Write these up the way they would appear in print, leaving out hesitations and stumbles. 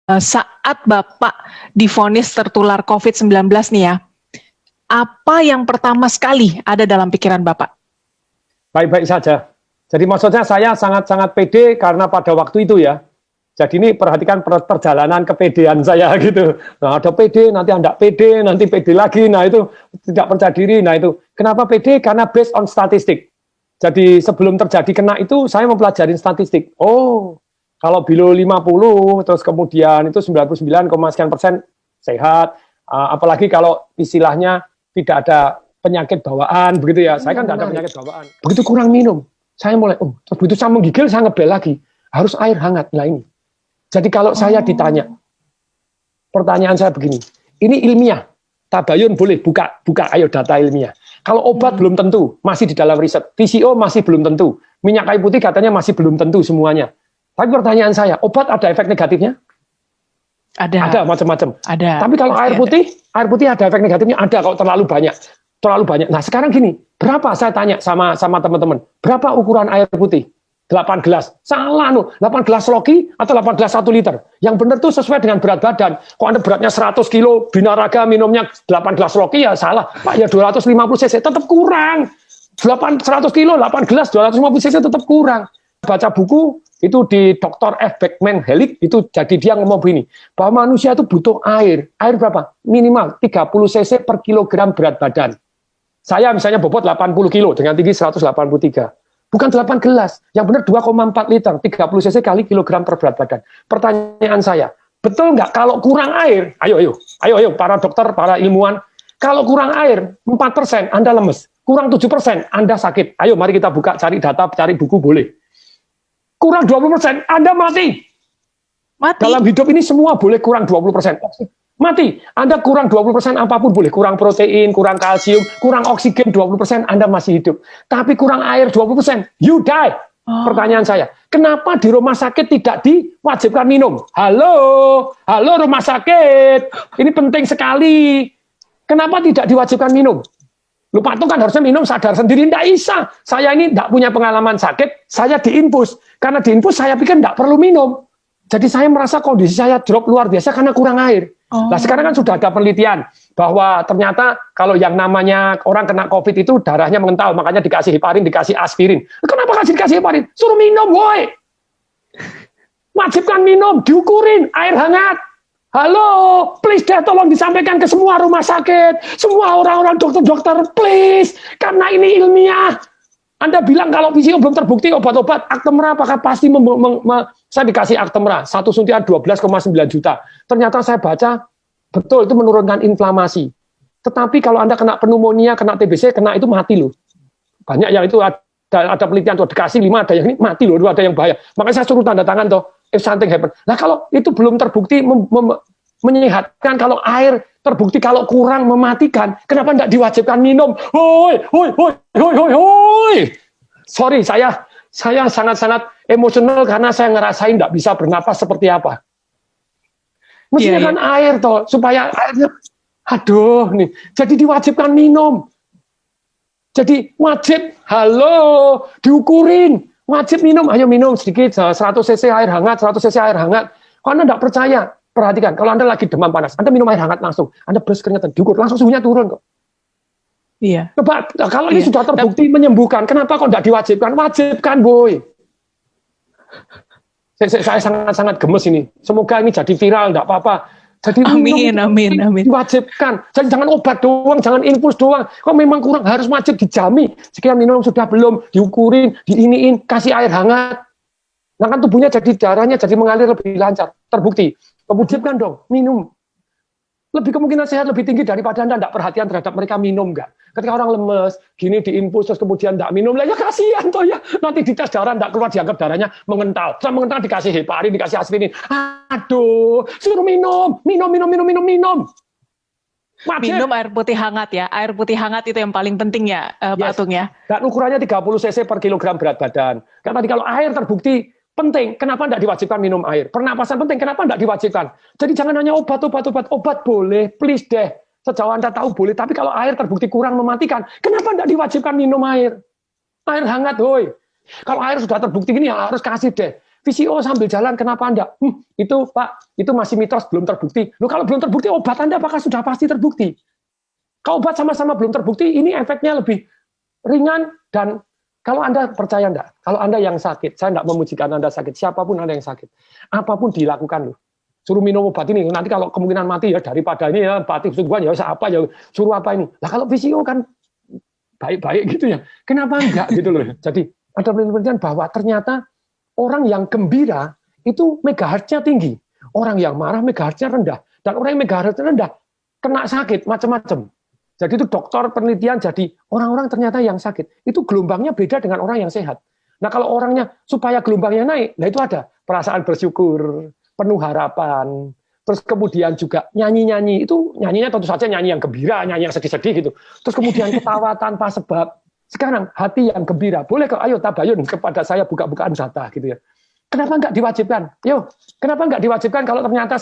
Saat Bapak divonis tertular COVID-19 nih ya, apa yang pertama sekali ada dalam pikiran Bapak? Baik-baik saja. Jadi maksudnya saya sangat-sangat pede karena pada waktu itu ya. Jadi ini perhatikan perjalanan kepedean saya gitu. Nah ada pede, nanti tidak pede, nanti pede lagi. Nah itu tidak percaya diri. Nah itu kenapa pede? Karena based on statistik. Jadi sebelum terjadi kena itu saya mempelajari statistik. Oh, kalau below 50 terus kemudian itu 99,sekian% sehat. Apalagi kalau istilahnya tidak ada penyakit bawaan begitu ya. Saya kan tidak ada penyakit bawaan. Begitu kurang minum, saya mulai begitu saya menggigil saya ngebel lagi. Harus air hangat. Nah ini. Jadi kalau saya ditanya, pertanyaan saya begini, ini ilmiah, tabayun boleh buka ayo data ilmiah. Kalau obat belum tentu, masih di dalam riset. PCO masih belum tentu. Minyak kayu putih katanya masih belum tentu semuanya. Tapi pertanyaan saya, obat ada efek negatifnya? Ada macam-macam. Tapi kalau air putih ada efek negatifnya? Ada kalau terlalu banyak. Nah sekarang gini, berapa saya tanya sama teman-teman, berapa ukuran air putih? 8 gelas. Salah 8 gelas loki atau 8 gelas 1 liter. Yang benar tuh sesuai dengan berat badan. Kalau Anda beratnya 100 kilo, binaraga minumnya 8 gelas loki ya salah. Pak ya 250 cc tetap kurang. 100 kilo, 8 gelas, 250 cc tetap kurang. Baca buku itu di Dr. F. Beckman Hellick itu jadi dia ngomong begini, bahwa manusia itu butuh air. Air berapa? Minimal 30 cc per kilogram berat badan. Saya misalnya bobot 80 kilo dengan tinggi 183. Bukan 8 gelas, yang benar 2,4 liter, 30 cc kali kilogram per berat badan. Pertanyaan saya, betul nggak kalau kurang air, ayo para dokter, para ilmuwan, kalau kurang air 4% Anda lemes, kurang 7% Anda sakit. Ayo mari kita buka, cari data, cari buku boleh. Kurang 20% Anda mati. Dalam hidup ini semua boleh kurang 20%. Mati. Anda kurang 20% apapun boleh. Kurang protein, kurang kalsium, kurang oksigen 20% Anda masih hidup. Tapi kurang air 20%, you die. Pertanyaan saya, kenapa di rumah sakit tidak diwajibkan minum? Halo rumah sakit. Ini penting sekali. Kenapa tidak diwajibkan minum? Lu patung kan harusnya minum sadar sendiri. Tidak bisa. Saya ini tidak punya pengalaman sakit, saya diinfus. Karena diinfus saya pikir tidak perlu minum. Jadi saya merasa kondisi saya drop luar biasa karena kurang air. Nah sekarang kan sudah ada penelitian bahwa ternyata kalau yang namanya orang kena COVID itu darahnya mengental, makanya dikasih heparin, dikasih aspirin. Kenapa dikasih heparin? Suruh minum, woi. Wajibkan minum, diukurin, air hangat. Halo, please deh tolong disampaikan ke semua rumah sakit, semua orang-orang dokter-dokter, please. Karena ini ilmiah. Anda bilang kalau PCO belum terbukti obat-obat, Actemra apakah pasti saya dikasih Actemra, satu suntian 12,9 juta. Ternyata saya baca, betul itu menurunkan inflamasi. Tetapi kalau Anda kena pneumonia, kena TBC, kena itu mati loh. Banyak yang itu ada penelitian tuh, dikasih 5, ada yang ini mati loh, ada yang bahaya. Makanya saya suruh tanda tangan tuh, if something happen. Nah kalau itu belum terbukti menyehatkan, kalau air terbukti kalau kurang mematikan, kenapa tidak diwajibkan minum? Hoi. Sorry, saya sangat-sangat emosional karena saya ngerasain tidak bisa bernapas seperti apa. Mestinya kan air toh, supaya airnya, aduh nih, jadi diwajibkan minum. Jadi wajib, diukurin, wajib minum, ayo minum sedikit, 100 cc air hangat, 100 cc air hangat. Kalau Anda tidak percaya, perhatikan, kalau Anda lagi demam panas, Anda minum air hangat langsung, Anda beres keringetan, diukur, langsung suhunya turun kok. Iya. Coba, kalau ini sudah terbukti menyembuhkan, kenapa kok tidak diwajibkan? Wajibkan, boy. Saya sangat-sangat gemes ini. Semoga ini jadi viral, tidak apa-apa. Jadi amin. Diwajibkan. Jadi jangan obat doang, jangan infus doang. Kok memang kurang, harus wajib dijami. Sekian minum sudah belum, diukurin, diiniin, kasih air hangat. Nah kan tubuhnya jadi darahnya jadi mengalir lebih lancar. Terbukti. Wajibkan dong, minum. Lebih kemungkinan sehat lebih tinggi daripada Anda tidak perhatian terhadap mereka minum nggak. Ketika orang lemes, gini diinfus terus kemudian tidak minum, lah ya kasihan toh ya. Nanti dites darah tidak keluar, dianggap darahnya mengental. Setelah mengental dikasih heparin, dikasih aspirin. Aduh, suruh minum. Wajib. Minum air putih hangat ya. Air putih hangat itu yang paling penting ya, Pak Atung ya. Dan ukurannya 30 cc per kilogram berat badan. Karena tadi kalau air terbukti penting, kenapa tidak diwajibkan minum air? Pernapasan penting, kenapa tidak diwajibkan? Jadi jangan hanya obat boleh, please deh. Sejauh Anda tahu boleh, tapi kalau air terbukti kurang mematikan, kenapa tidak diwajibkan minum air? Air hangat, hoi. Kalau air sudah terbukti gini, ya harus kasih deh. VCO sambil jalan, kenapa Anda? Itu Pak, itu masih mitos, belum terbukti. Loh kalau belum terbukti, obat Anda apakah sudah pasti terbukti? Kalau obat sama-sama belum terbukti, ini efeknya lebih ringan. Dan kalau Anda percaya enggak, kalau Anda yang sakit, saya enggak memujikan Anda sakit, siapapun Anda yang sakit, apapun dilakukan loh. Suruh minum obat ini, nanti kalau kemungkinan mati ya daripada ini ya, mati kesukuan ya apa ya, suruh apa ini. Lah kalau VCO kan baik-baik gitu ya, kenapa enggak gitu loh. Jadi ada penelitian bahwa ternyata orang yang gembira itu megahertznya tinggi, orang yang marah megahertznya rendah, dan orang yang megahertznya rendah kena sakit macam-macam. Jadi itu dokter penelitian, jadi orang-orang ternyata yang sakit itu gelombangnya beda dengan orang yang sehat. Nah kalau orangnya supaya gelombangnya naik, nah itu ada perasaan bersyukur, penuh harapan, terus kemudian juga nyanyi-nyanyi, itu nyanyinya tentu saja nyanyi yang gembira, nyanyi yang sedih-sedih gitu. Terus kemudian ketawa tanpa sebab. Sekarang hati yang gembira, boleh kok, ayo tabayun kepada saya buka-bukaan data gitu ya. Kenapa nggak diwajibkan? Yo, kenapa nggak diwajibkan kalau ternyata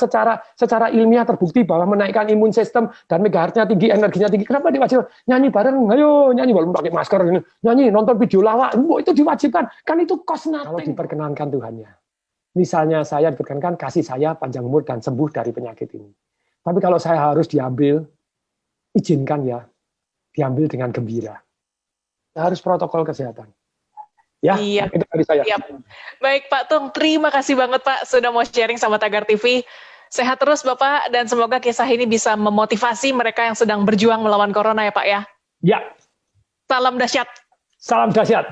secara ilmiah terbukti bahwa menaikkan imun sistem dan megahertznya tinggi, energinya tinggi? Kenapa diwajibkan? Nyanyi bareng, ayo nyanyi walaupun pakai masker, nyanyi, nonton video lawak, itu diwajibkan. Kan itu cost nothing. Kalau diperkenankan Tuhannya. Misalnya saya diperkenankan kasih saya panjang umur dan sembuh dari penyakit ini. Tapi kalau saya harus diambil, izinkan ya, diambil dengan gembira. Harus protokol kesehatan. Ya, Iya. itu dari saya. Siap. Baik Pak Tung, terima kasih banget Pak sudah mau sharing sama Tagar TV. Sehat terus Bapak, dan semoga kisah ini bisa memotivasi mereka yang sedang berjuang melawan corona ya Pak ya. Ya. Salam dahsyat. Salam dahsyat.